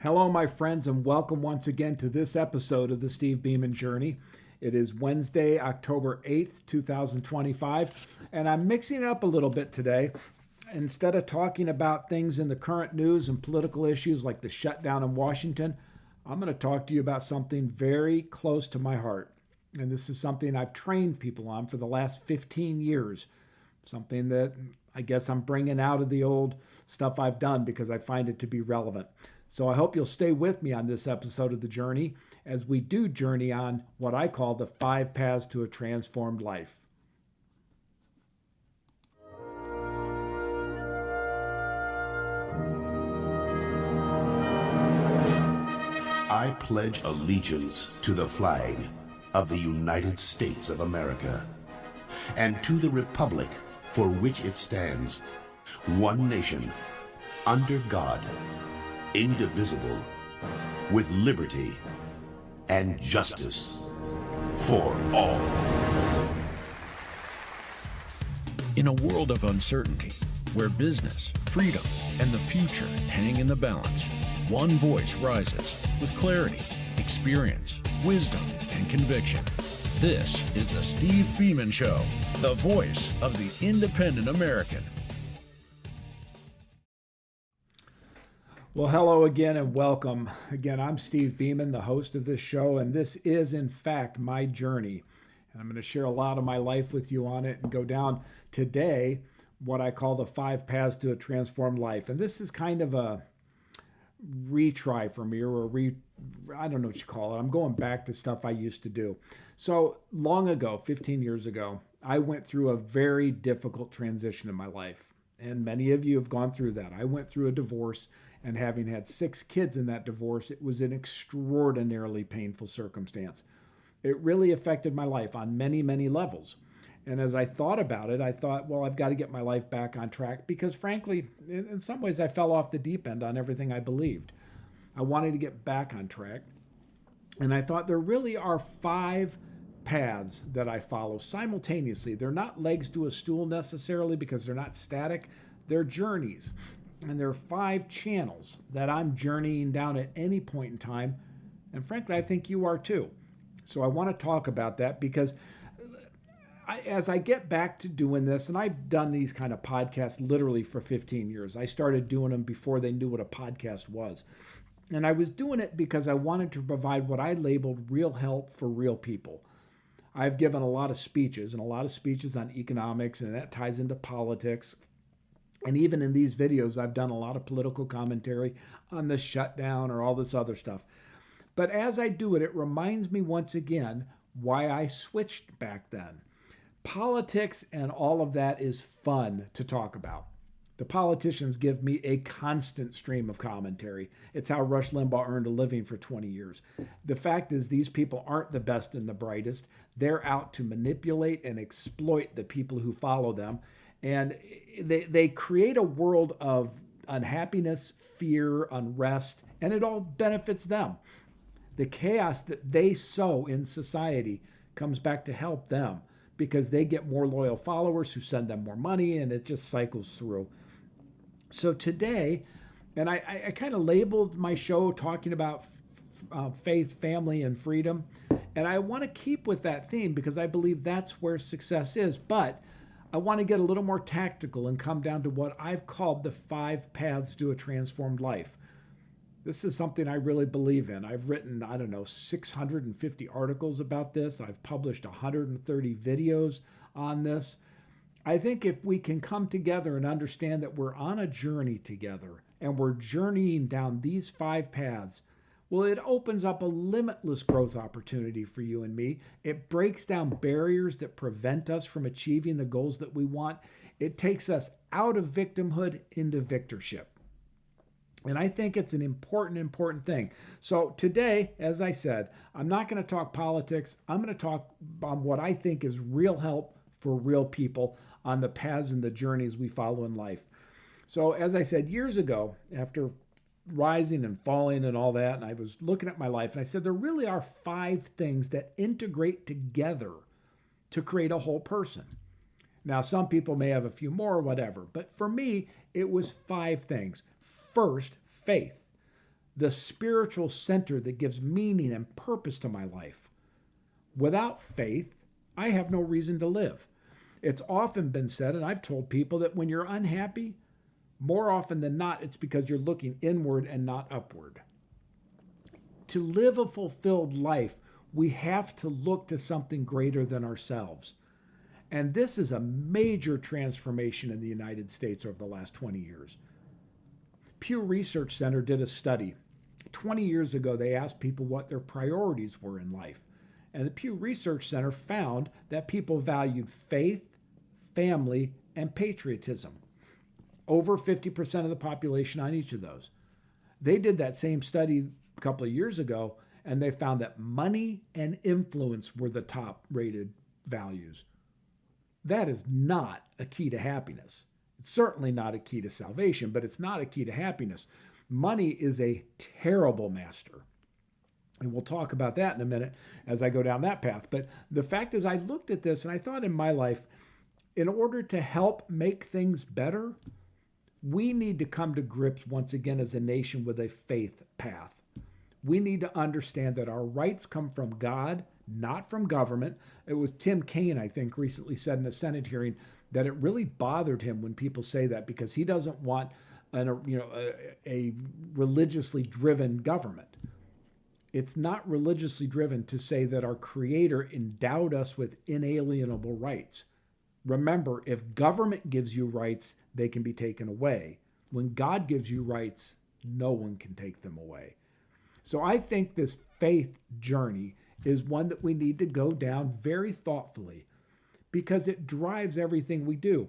Hello, my friends, and welcome once again to this episode of the Steve Beaman Journey. It is Wednesday, October 8th, 2025, and I'm mixing it up a little bit today. Instead of talking about things in the current news and political issues like the shutdown in Washington, I'm going to talk to you about something very close to my heart. And this is something I've trained people on for the last 15 years. Something that I guess I'm bringing out of the old stuff I've done because I find it to be relevant. So I hope you'll stay with me on this episode of The Journey as we do journey on what I call the 5 paths to a transformed life. I pledge allegiance to the flag of the United States of America and to the republic for which it stands, one nation, under God, indivisible, with liberty and justice for all. In a world of uncertainty, where business, freedom, and the future hang in the balance, one voice rises with clarity, experience, wisdom, and conviction. This is the Steve Beaman Show, the voice of the independent American. Well, hello again and welcome. Again, I'm Steve Beaman, the host of this show, and this is, in fact, my journey. And I'm going to share a lot of my life with you on it and go down today what I call the 5 paths to a transformed life. And this is kind of a retry for me, or I don't know what you call it. I'm going back to stuff I used to do. So long ago, 15 years ago, I went through a very difficult transition in my life. And many of you have gone through that. I went through a divorce, and having had 6 kids in that divorce, it was an extraordinarily painful circumstance. It really affected my life on many, many levels. And as I thought about it, I thought, well, I've got to get my life back on track because, frankly, in some ways, I fell off the deep end on everything I believed. I wanted to get back on track. And I thought there really are 5 paths that I follow simultaneously. They're not legs to a stool necessarily because they're not static. They're journeys. And there are 5 channels that I'm journeying down at any point in time. And frankly, I think you are too. So I want to talk about that because as I get back to doing this, and I've done these kind of podcasts literally for 15 years. I started doing them before they knew what a podcast was. And I was doing it because I wanted to provide what I labeled real help for real people. I've given a lot of speeches on economics, and that ties into politics. And even in these videos, I've done a lot of political commentary on the shutdown or all this other stuff. But as I do it, it reminds me once again why I switched back then. Politics and all of that is fun to talk about. The politicians give me a constant stream of commentary. It's how Rush Limbaugh earned a living for 20 years. The fact is, these people aren't the best and the brightest. They're out to manipulate and exploit the people who follow them. And they create a world of unhappiness, fear, unrest, and it all benefits them. The chaos that they sow in society comes back to help them because they get more loyal followers who send them more money, and it just cycles through. So today, and I kind of labeled my show talking about faith, family, and freedom. And I want to keep with that theme because I believe that's where success is. But I want to get a little more tactical and come down to what I've called the 5 paths to a transformed life. This is something I really believe in. I've written, 650 articles about this. I've published 130 videos on this. I think if we can come together and understand that we're on a journey together and we're journeying down these 5 paths, well, it opens up a limitless growth opportunity for you and me. It breaks down barriers that prevent us from achieving the goals that we want. It takes us out of victimhood into victorship. And I think it's an important thing. So today, as I said, I'm not going to talk politics. I'm going to talk on what I think is real help for real people on the paths and the journeys we follow in life. So as I said years ago, after rising and falling and all that, and I was looking at my life, and I said there really are 5 things that integrate together to create a whole person. Now, some people may have a few more or whatever, but for me, it was 5 things. First, faith. the spiritual center that gives meaning and purpose to my life. Without faith, I have no reason to live. It's often been said, and I've told people, that when you're unhappy, more often than not, it's because you're looking inward and not upward. To live a fulfilled life, we have to look to something greater than ourselves. And this is a major transformation in the United States over the last 20 years. Pew Research Center did a study. 20 years ago, they asked people what their priorities were in life. And the Pew Research Center found that people valued faith, family, and patriotism. Over 50% of the population on each of those. They did that same study a couple of years ago, and they found that money and influence were the top rated values. That is not a key to happiness. It's certainly not a key to salvation, but it's not a key to happiness. Money is a terrible master. And we'll talk about that in a minute as I go down that path. But the fact is, I looked at this and I thought in my life, in order to help make things better, we need to come to grips once again as a nation with a faith path. We need to understand that our rights come from God, not from government. It was Tim Kaine, I think, recently said in a Senate hearing that it really bothered him when people say that, because he doesn't want a religiously driven government. It's not religiously driven to say that our Creator endowed us with inalienable rights. Remember, if government gives you rights, they can be taken away. When God gives you rights, no one can take them away. So I think this faith journey is one that we need to go down very thoughtfully, because it drives everything we do.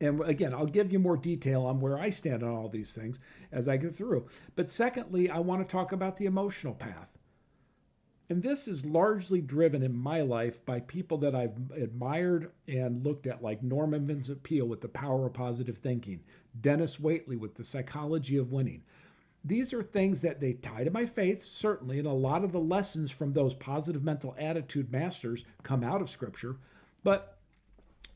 And again, I'll give you more detail on where I stand on all these things as I go through. But secondly, I want to talk about the emotional path. And this is largely driven in my life by people that I've admired and looked at, like Norman Vincent Peale with The Power of Positive Thinking, Dennis Waitley with The Psychology of Winning. These are things that they tie to my faith, certainly, and a lot of the lessons from those positive mental attitude masters come out of Scripture. But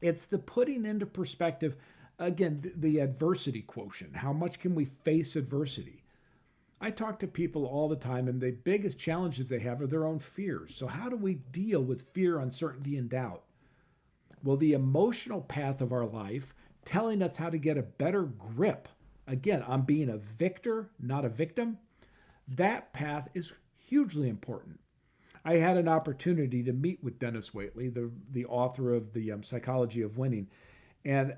it's the putting into perspective, again, the adversity quotient. How much can we face adversity? I talk to people all the time, and the biggest challenges they have are their own fears. So how do we deal with fear, uncertainty, and doubt? Well, the emotional path of our life, telling us how to get a better grip, again, on being a victor, not a victim, that path is hugely important. I had an opportunity to meet with Dennis Waitley, the author of The Psychology of Winning, and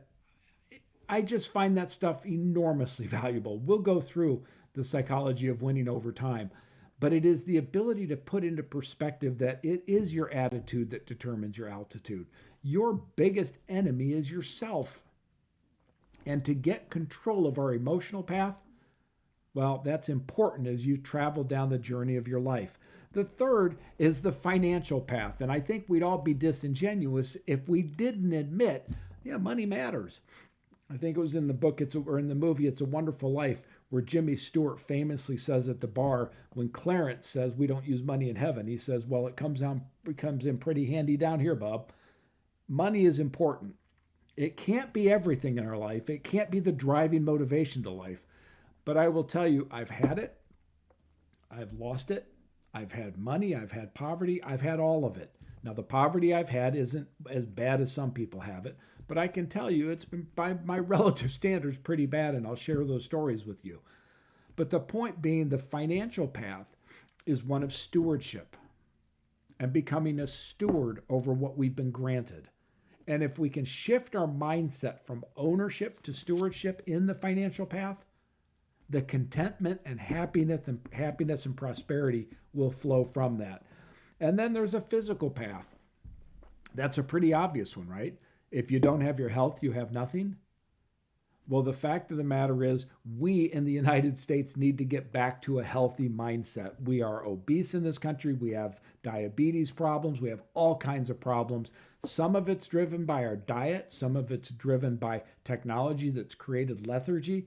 I just find that stuff enormously valuable. We'll go through The Psychology of Winning over time, but it is the ability to put into perspective that it is your attitude that determines your altitude. Your biggest enemy is yourself. And to get control of our emotional path, well, that's important as you travel down the journey of your life. The third is the financial path. And I think we'd all be disingenuous if we didn't admit, money matters. I think it was in the book, or in the movie, It's a Wonderful Life, where Jimmy Stewart famously says at the bar, when Clarence says, we don't use money in heaven, he says, well, it comes in pretty handy down here, Bob. Money is important. It can't be everything in our life. It can't be the driving motivation to life. But I will tell you, I've had it. I've lost it. I've had money. I've had poverty. I've had all of it. Now, the poverty I've had isn't as bad as some people have it, but I can tell you it's been, by my relative standards, pretty bad, and I'll share those stories with you. But the point being, the financial path is one of stewardship and becoming a steward over what we've been granted. And if we can shift our mindset from ownership to stewardship in the financial path, the contentment and happiness and prosperity will flow from that. And then there's a physical path. That's a pretty obvious one, right? If you don't have your health, you have nothing. Well, the fact of the matter is, we in the United States need to get back to a healthy mindset. We are obese in this country. We have diabetes problems. We have all kinds of problems. Some of it's driven by our diet. Some of it's driven by technology that's created lethargy.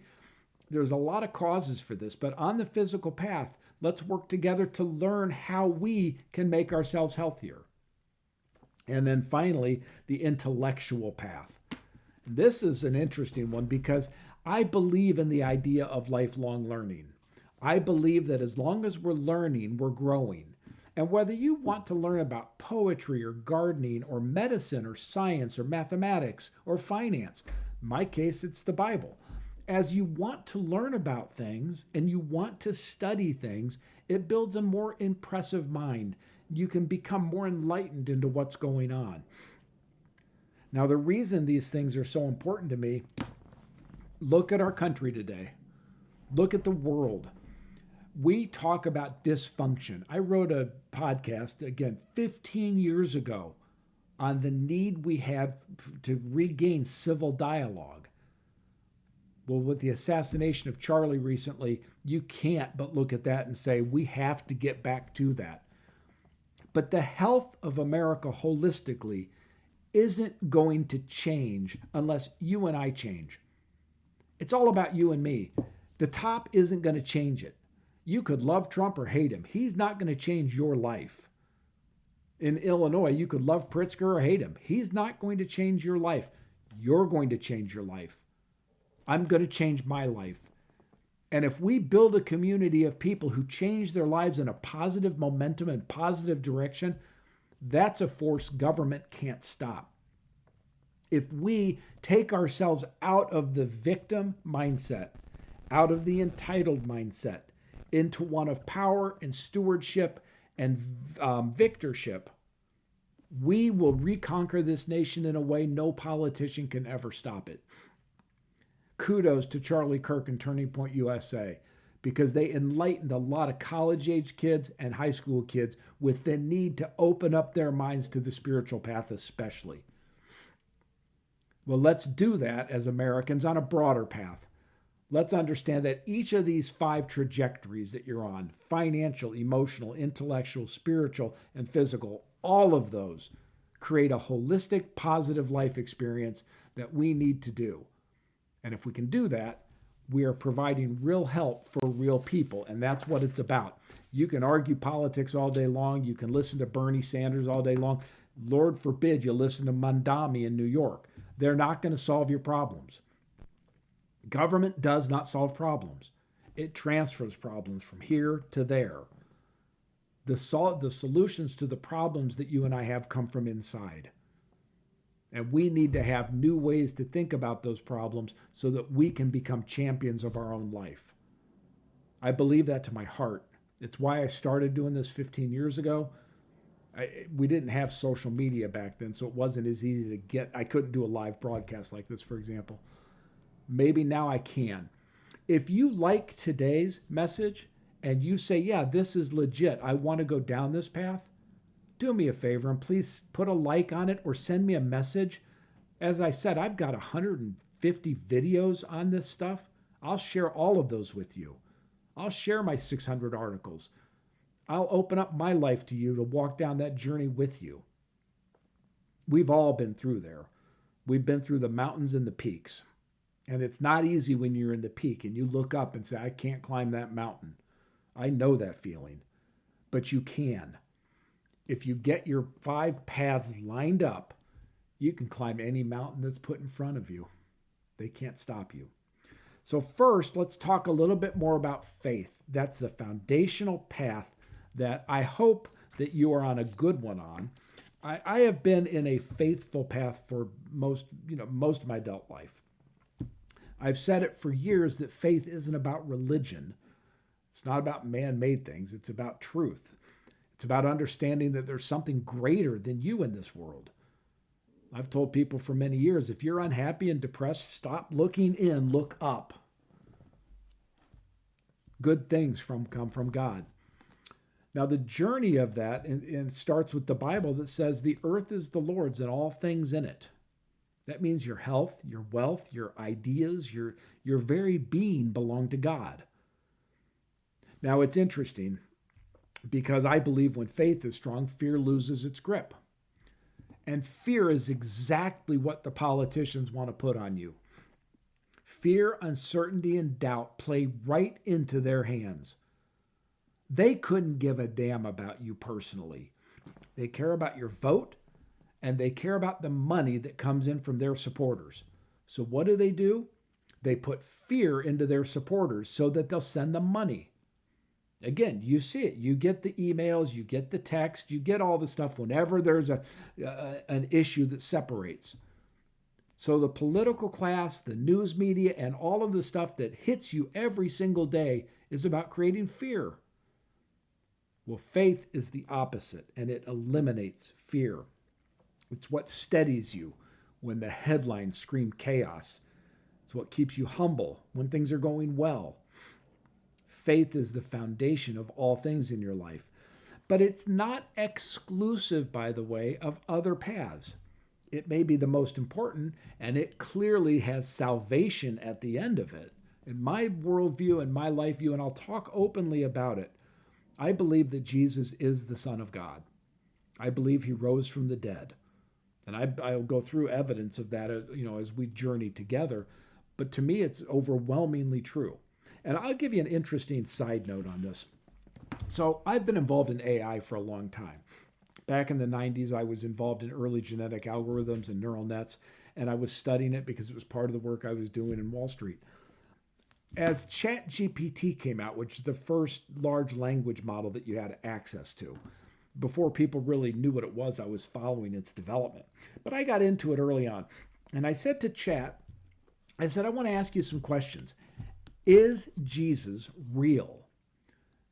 There's a lot of causes for this, but on the physical path, let's work together to learn how we can make ourselves healthier. And then finally, the intellectual path. This is an interesting one because I believe in the idea of lifelong learning. I believe that as long as we're learning, we're growing. And whether you want to learn about poetry or gardening or medicine or science or mathematics or finance, in my case, it's the Bible. As you want to learn about things and you want to study things, it builds a more impressive mind. You can become more enlightened into what's going on. Now, the reason these things are so important to me, look at our country today. Look at the world. We talk about dysfunction. I wrote a podcast, again, 15 years ago on the need we have to regain civil dialogue. Well, with the assassination of Charlie recently, you can't but look at that and say, we have to get back to that. But the health of America holistically isn't going to change unless you and I change. It's all about you and me. The top isn't going to change it. You could love Trump or hate him. He's not going to change your life. In Illinois, you could love Pritzker or hate him. He's not going to change your life. You're going to change your life. I'm going to change my life. And if we build a community of people who change their lives in a positive momentum and positive direction, that's a force government can't stop. If we take ourselves out of the victim mindset, out of the entitled mindset, into one of power and stewardship and victorship, we will reconquer this nation in a way no politician can ever stop it. Kudos to Charlie Kirk and Turning Point USA, because they enlightened a lot of college-age kids and high school kids with the need to open up their minds to the spiritual path especially. Well, let's do that as Americans on a broader path. Let's understand that each of these 5 trajectories that you're on, financial, emotional, intellectual, spiritual, and physical, all of those create a holistic, positive life experience that we need to do. And if we can do that, we are providing real help for real people, and that's what it's about. You can argue politics all day long. You can listen to Bernie Sanders all day long. Lord forbid you listen to Mandami in New York. They're not going to solve your problems. Government does not solve problems. It transfers problems from here to there. The solutions to the problems that you and I have come from inside. And we need to have new ways to think about those problems so that we can become champions of our own life. I believe that to my heart. It's why I started doing this 15 years ago. We didn't have social media back then, so it wasn't as easy to get. I couldn't do a live broadcast like this, for example. Maybe now I can. If you like today's message and you say, yeah, this is legit, I want to go down this path, do me a favor and please put a like on it or send me a message. As I said, I've got 150 videos on this stuff. I'll share all of those with you. I'll share my 600 articles. I'll open up my life to you to walk down that journey with you. We've all been through there. We've been through the mountains and the peaks. And it's not easy when you're in the peak and you look up and say, I can't climb that mountain. I know that feeling. But you can. If you get your 5 paths lined up, you can climb any mountain that's put in front of you. They can't stop you. So first, let's talk a little bit more about faith. That's the foundational path that I hope that you are on a good one on. I have been in a faithful path for most of my adult life. I've said it for years that faith isn't about religion. It's not about man-made things. It's about truth. It's about understanding that there's something greater than you in this world. I've told people for many years, if you're unhappy and depressed, stop looking in, look up. Good things come from God. Now, the journey of that and starts with the Bible that says the earth is the Lord's and all things in it. That means your health, your wealth, your ideas, your very being belong to God. Now, it's interesting because I believe when faith is strong, fear loses its grip. And fear is exactly what the politicians want to put on you. Fear, uncertainty, and doubt play right into their hands. They couldn't give a damn about you personally. They care about your vote, and they care about the money that comes in from their supporters. So what do? They put fear into their supporters so that they'll send them money. Again, you see it. You get the emails, you get the text, you get all the stuff whenever there's an issue that separates. So the political class, the news media, and all of the stuff that hits you every single day is about creating fear. Well, faith is the opposite, and it eliminates fear. It's what steadies you when the headlines scream chaos. It's what keeps you humble when things are going well. Faith is the foundation of all things in your life. But it's not exclusive, by the way, of other paths. It may be the most important, and it clearly has salvation at the end of it. In my worldview and my life view, and I'll talk openly about it, I believe that Jesus is the Son of God. I believe he rose from the dead. And I'll go through evidence of that, as we journey together. But to me, it's overwhelmingly true. And I'll give you an interesting side note on this. So I've been involved in AI for a long time. Back in the 90s, I was involved in early genetic algorithms and neural nets, and I was studying it because it was part of the work I was doing in Wall Street. As ChatGPT came out, which is the first large language model that you had access to, before people really knew what it was, I was following its development. But I got into it early on, and I said to Chat, I want to ask you some questions. Is Jesus real?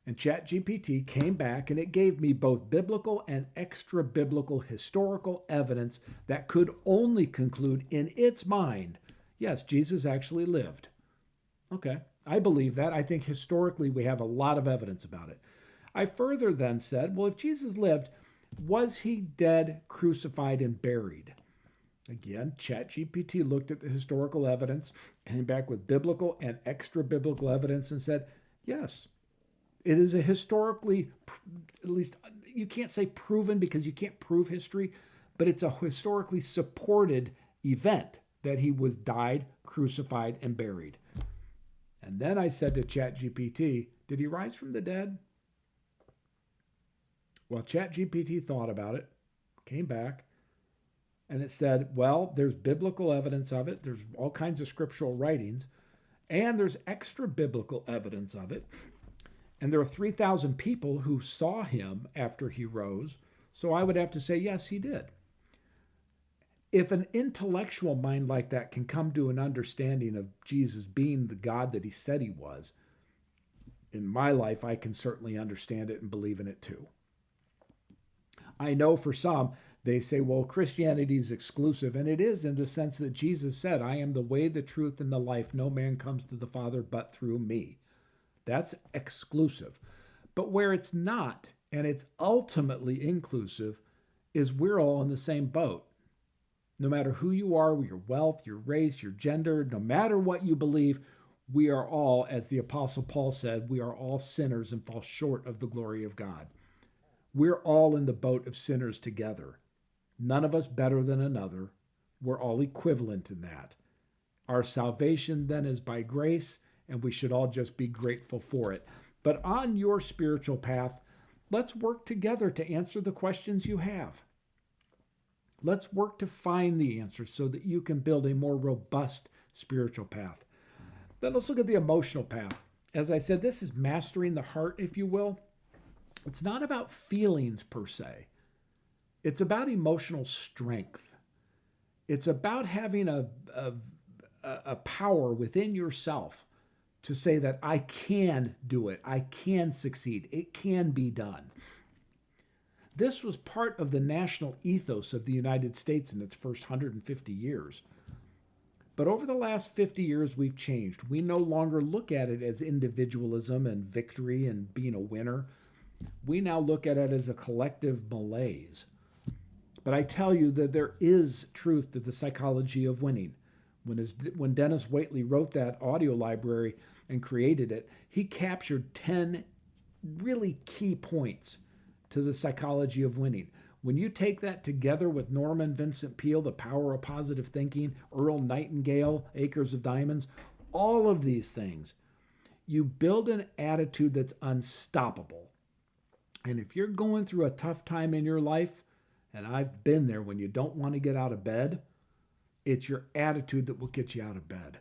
And ChatGPT came back and it gave me both biblical and extra biblical historical evidence that could only conclude in its mind, yes, Jesus actually lived. Okay, I believe that. I think historically we have a lot of evidence about it. I further then said, well, if Jesus lived, was he dead, crucified, and buried? Again, ChatGPT looked at the historical evidence, came back with biblical and extra biblical evidence and said, yes, it is a historically, at least you can't say proven because you can't prove history, but it's a historically supported event that he was died, crucified, and buried. And then I said to ChatGPT, did he rise from the dead? Well, ChatGPT thought about it, came back, and it said, well, there's biblical evidence of it. There's all kinds of scriptural writings, and there's extra biblical evidence of it. And there are 3,000 people who saw him after he rose. So I would have to say, yes, he did. If an intellectual mind like that can come to an understanding of Jesus being the God that he said he was, in my life, I can certainly understand it and believe in it too. I know for some, they say, well, Christianity is exclusive, and it is in the sense that Jesus said, I am the way, the truth, and the life. No man comes to the Father but through me. That's exclusive. But where it's not, and it's ultimately inclusive, is we're all in the same boat. No matter who you are, your wealth, your race, your gender, no matter what you believe, we are all, as the Apostle Paul said, we are all sinners and fall short of the glory of God. We're all in the boat of sinners together. None of us better than another. We're all equivalent in that. Our salvation then is by grace, and we should all just be grateful for it. But on your spiritual path, let's work together to answer the questions you have. Let's work to find the answers so that you can build a more robust spiritual path. Then let's look at the emotional path. As I said, this is mastering the heart, if you will. It's not about feelings per se. It's about emotional strength. It's about having a power within yourself to say that I can do it. I can succeed. It can be done. This was part of the national ethos of the United States in its first 150 years. But over the last 50 years, we've changed. We no longer look at it as individualism and victory and being a winner. We now look at it as a collective malaise. But I tell you that there is truth to the psychology of winning. When Dennis Waitley wrote that audio library and created it, he captured 10 really key points to the psychology of winning. When you take that together with Norman Vincent Peale, The Power of Positive Thinking, Earl Nightingale, Acres of Diamonds, all of these things, you build an attitude that's unstoppable. And if you're going through a tough time in your life, and I've been there when you don't want to get out of bed, it's your attitude that will get you out of bed.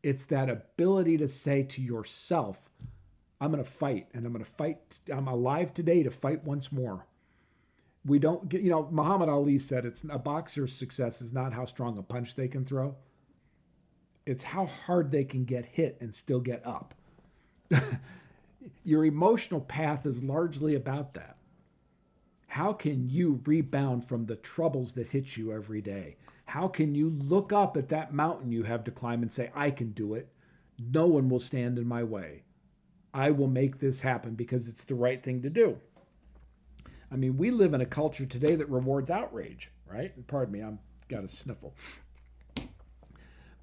It's that ability to say to yourself, I'm going to fight, and I'm going to fight. I'm alive today to fight once more. We don't get, Muhammad Ali said it's a boxer's success is not how strong a punch they can throw. It's how hard they can get hit and still get up. Your emotional path is largely about that. How can you rebound from the troubles that hit you every day? How can you look up at that mountain you have to climb and say, I can do it. No one will stand in my way. I will make this happen because it's the right thing to do. I mean, we live in a culture today that rewards outrage, right? And pardon me, I've got a sniffle.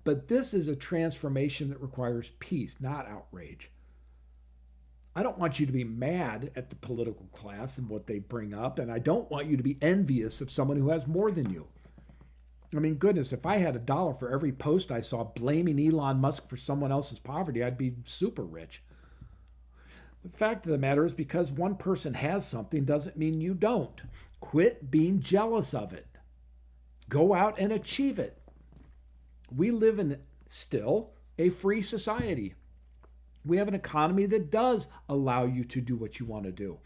But this is a transformation that requires peace, not outrage. I don't want you to be mad at the political class and what they bring up, and I don't want you to be envious of someone who has more than you. I mean, goodness, if I had $1 for every post I saw blaming Elon Musk for someone else's poverty, I'd be super rich. The fact of the matter is, because one person has something doesn't mean you don't. Quit being jealous of it. Go out and achieve it. We live in still a free society. We have an economy that does allow you to do what you want to do.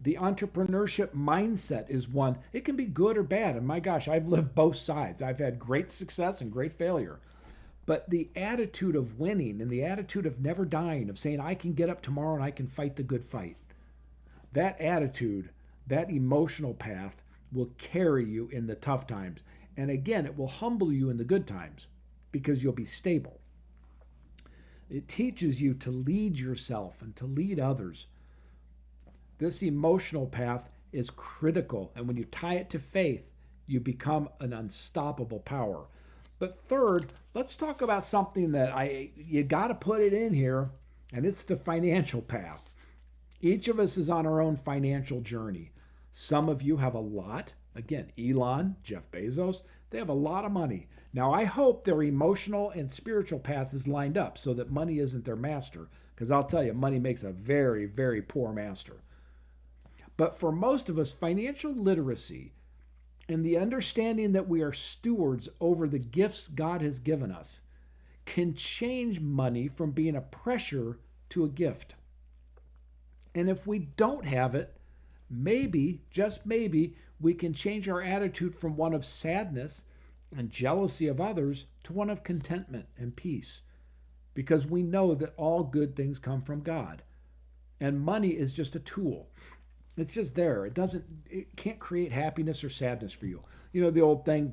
The entrepreneurship mindset is one. It can be good or bad. And my gosh, I've lived both sides. I've had great success and great failure. But the attitude of winning and the attitude of never dying, of saying, I can get up tomorrow and I can fight the good fight. That attitude, that emotional path will carry you in the tough times. And again, it will humble you in the good times because you'll be stable. It teaches you to lead yourself and to lead others. This emotional path is critical. And when you tie it to faith, you become an unstoppable power. But third, let's talk about something that you got to put it in here, and it's the financial path. Each of us is on our own financial journey. Some of you have a lot. Again, Elon, Jeff Bezos, they have a lot of money. Now, I hope their emotional and spiritual path is lined up so that money isn't their master, because I'll tell you, money makes a very, very poor master. But for most of us, financial literacy and the understanding that we are stewards over the gifts God has given us can change money from being a pressure to a gift. And if we don't have it, maybe, just maybe, we can change our attitude from one of sadness and jealousy of others to one of contentment and peace, because we know that all good things come from God. And money is just a tool. It's just there. It can't create happiness or sadness for you. You know the old thing,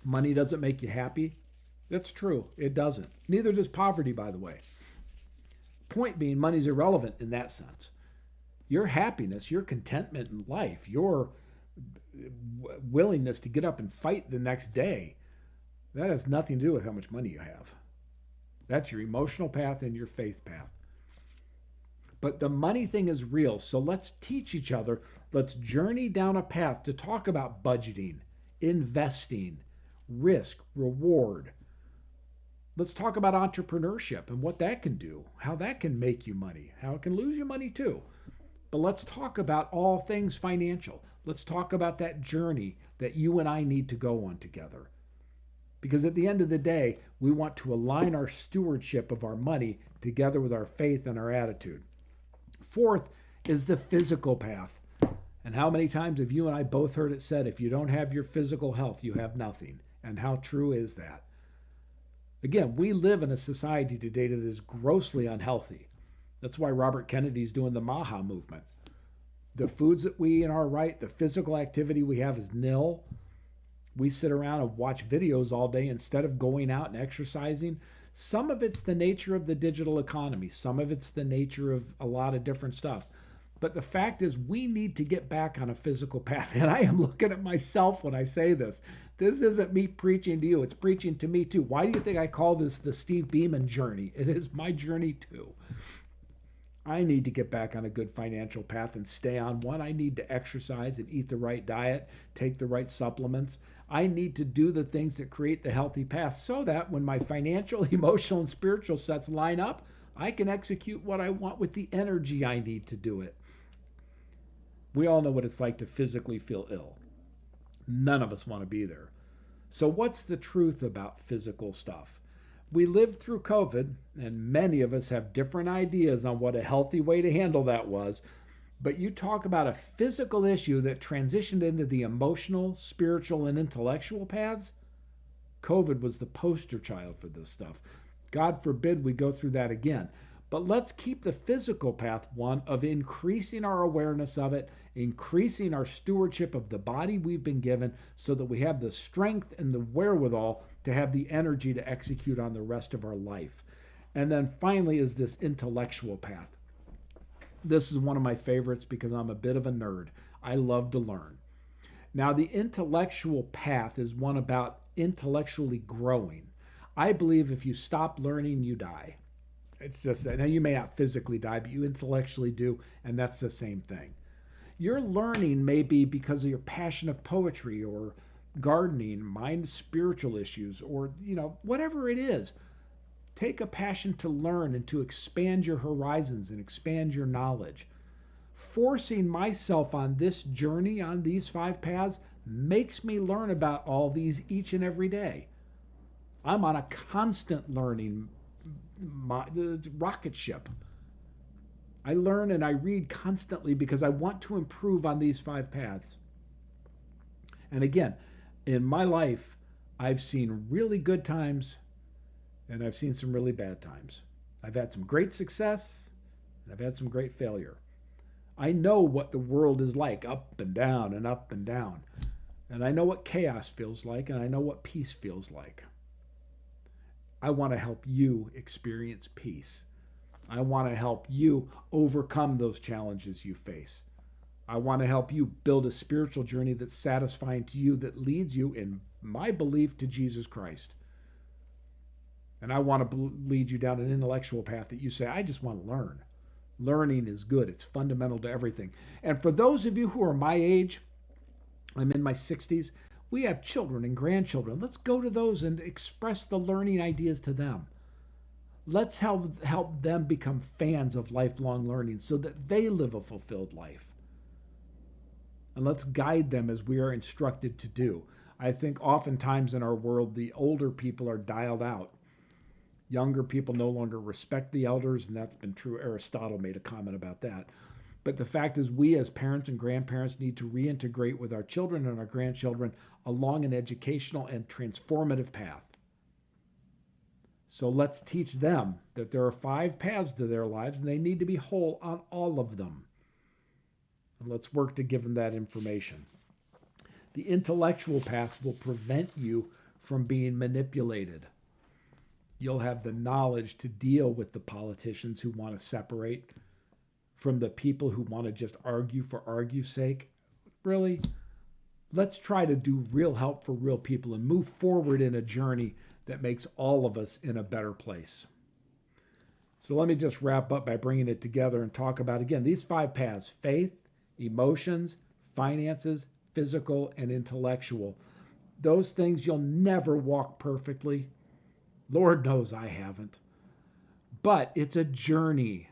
money doesn't make you happy? That's true. It doesn't. Neither does poverty, by the way. Point being, money's irrelevant in that sense. Your happiness, your contentment in life, your willingness to get up and fight the next day, that has nothing to do with how much money you have. That's your emotional path and your faith path. But the money thing is real, so let's teach each other. Let's journey down a path to talk about budgeting, investing, risk, reward. Let's talk about entrepreneurship and what that can do, how that can make you money, how it can lose you money too. But let's talk about all things financial. Let's talk about that journey that you and I need to go on together. Because at the end of the day, we want to align our stewardship of our money together with our faith and our attitude. Fourth is the physical path. And how many times have you and I both heard it said, if you don't have your physical health, you have nothing? And how true is that? Again, we live in a society today that is grossly unhealthy. That's why Robert Kennedy's doing the Maha movement. The foods that we eat are right. The physical activity we have is nil. We sit around and watch videos all day instead of going out and exercising. Some of it's the nature of the digital economy. Some of it's the nature of a lot of different stuff. But the fact is, we need to get back on a physical path. And I am looking at myself when I say this. This isn't me preaching to you. It's preaching to me too. Why do you think I call this the Steve Beaman journey? It is my journey too. I need to get back on a good financial path and stay on one. I need to exercise and eat the right diet, take the right supplements. I need to do the things that create the healthy path so that when my financial, emotional, and spiritual sets line up, I can execute what I want with the energy I need to do it. We all know what it's like to physically feel ill. None of us want to be there. So what's the truth about physical stuff? We lived through COVID, and many of us have different ideas on what a healthy way to handle that was. But you talk about a physical issue that transitioned into the emotional, spiritual, and intellectual paths. COVID was the poster child for this stuff. God forbid we go through that again. But let's keep the physical path one of increasing our awareness of it, increasing our stewardship of the body we've been given so that we have the strength and the wherewithal to have the energy to execute on the rest of our life. And then finally is this intellectual path. This is one of my favorites because I'm a bit of a nerd. I love to learn. Now, the intellectual path is one about intellectually growing. I believe if you stop learning, you die. It's just that. Now, you may not physically die, but you intellectually do, and that's the same thing. Your learning may be because of your passion of poetry or gardening, mind spiritual issues, or, whatever it is. Take a passion to learn and to expand your horizons and expand your knowledge. Forcing myself on this journey, on these 5 paths, makes me learn about all these each and every day. I'm on a constant learning rocket ship. I learn and I read constantly because I want to improve on these 5 paths. And again, in my life, I've seen really good times and I've seen some really bad times. I've had some great success and I've had some great failure. I know what the world is like, up and down and up and down. And I know what chaos feels like, and I know what peace feels like. I want to help you experience peace. I want to help you overcome those challenges you face. I want to help you build a spiritual journey that's satisfying to you, that leads you, in my belief, to Jesus Christ. And I want to lead you down an intellectual path that you say, I just want to learn. Learning is good. It's fundamental to everything. And for those of you who are my age, I'm in my 60s, we have children and grandchildren. Let's go to those and express the learning ideas to them. Let's help them become fans of lifelong learning so that they live a fulfilled life. And let's guide them as we are instructed to do. I think oftentimes in our world, the older people are dialed out. Younger people no longer respect the elders, and that's been true. Aristotle made a comment about that. But the fact is, we as parents and grandparents need to reintegrate with our children and our grandchildren along an educational and transformative path. So let's teach them that there are 5 paths to their lives, and they need to be whole on all of them. And let's work to give them that information. The intellectual path will prevent you from being manipulated. You'll have the knowledge to deal with the politicians who want to separate from the people who want to just argue for argue's sake. Really, let's try to do real help for real people and move forward in a journey that makes all of us in a better place. So let me just wrap up by bringing it together and talk about, again, these 5 paths: faith, emotions, finances, physical, and intellectual. Those things you'll never walk perfectly. Lord knows I haven't. But it's a journey.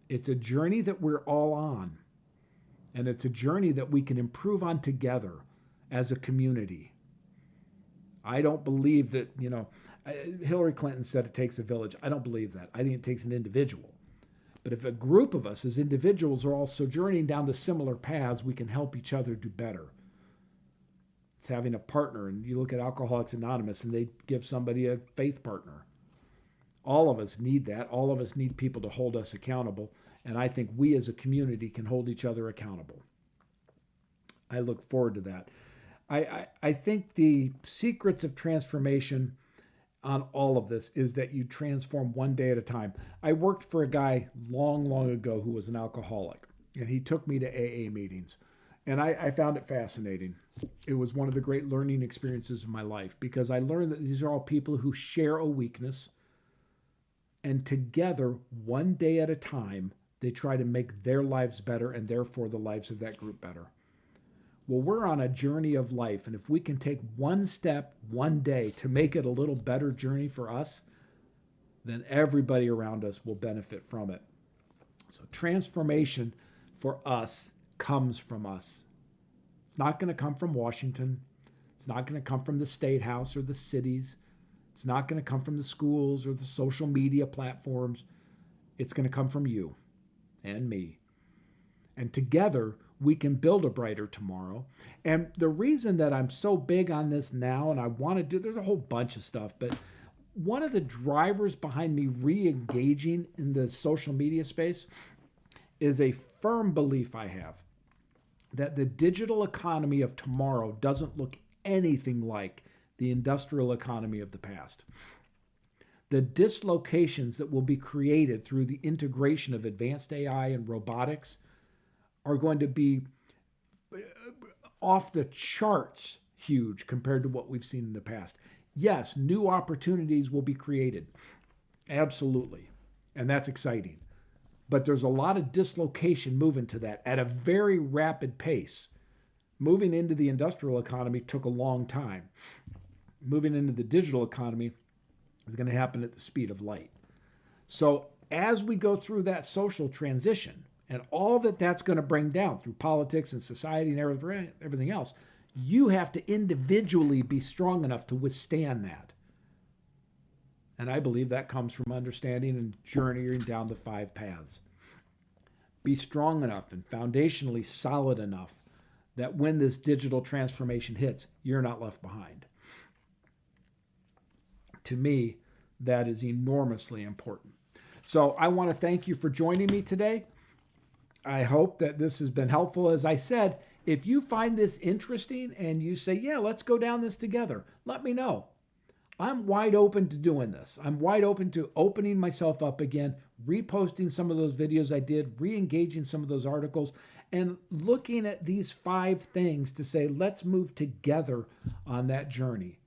It's a journey that we're all on. And it's a journey that we can improve on together as a community. I don't believe that, Hillary Clinton said it takes a village. I don't believe that. I think it takes an individual. But if a group of us as individuals are also journeying down the similar paths, we can help each other do better. It's having a partner. And you look at Alcoholics Anonymous and they give somebody a faith partner. All of us need that. All of us need people to hold us accountable. And I think we as a community can hold each other accountable. I look forward to that. I think the secrets of transformation on all of this is that you transform one day at a time. I worked for a guy long, long ago who was an alcoholic, and he took me to AA meetings. And I found it fascinating. It was one of the great learning experiences of my life because I learned that these are all people who share a weakness, and together, one day at a time, they try to make their lives better and therefore the lives of that group better. Well, we're on a journey of life, and if we can take one step, one day to make it a little better journey for us, then everybody around us will benefit from it. So transformation for us comes from us. It's not going to come from Washington. It's not going to come from the State House or the cities. It's not going to come from the schools or the social media platforms. It's going to come from you and me. And together, we can build a brighter tomorrow. And the reason that I'm so big on this now, and I want to do, there's a whole bunch of stuff, but one of the drivers behind me re-engaging in the social media space is a firm belief I have that the digital economy of tomorrow doesn't look anything like the industrial economy of the past. The dislocations that will be created through the integration of advanced AI and robotics are going to be off the charts huge compared to what we've seen in the past. Yes, new opportunities will be created. Absolutely. And that's exciting. But there's a lot of dislocation moving to that at a very rapid pace. Moving into the industrial economy took a long time. Moving into the digital economy is going to happen at the speed of light. So as we go through that social transition and all that that's going to bring down through politics and society and everything else, you have to individually be strong enough to withstand that. And I believe that comes from understanding and journeying down the 5 paths. Be strong enough and foundationally solid enough that when this digital transformation hits, you're not left behind. To me, that is enormously important. So I want to thank you for joining me today. I hope that this has been helpful. As I said, if you find this interesting and you say, yeah, let's go down this together, let me know. I'm wide open to doing this. I'm wide open to opening myself up again, reposting some of those videos I did, re-engaging some of those articles, and looking at these 5 things to say, let's move together on that journey.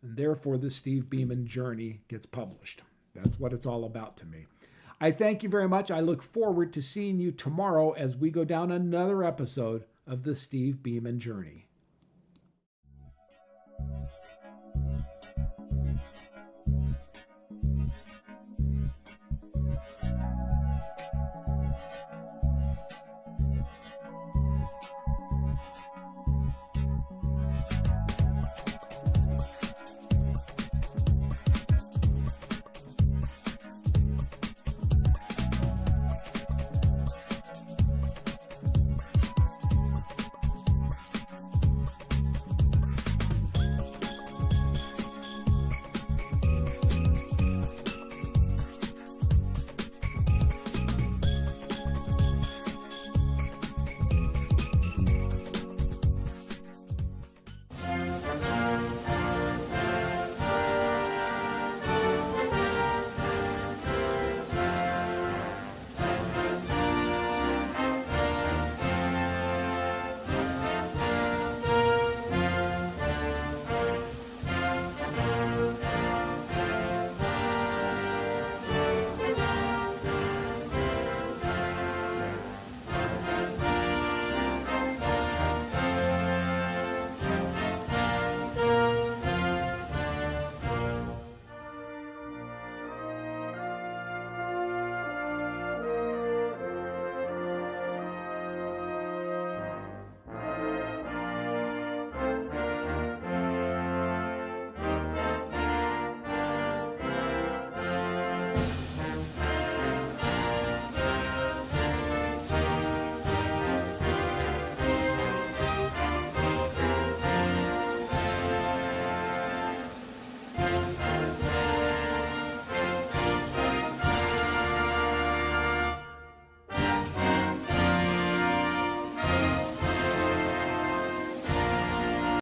And therefore, the Steve Beaman journey gets published. That's what it's all about to me. I thank you very much. I look forward to seeing you tomorrow as we go down another episode of the Steve Beaman journey.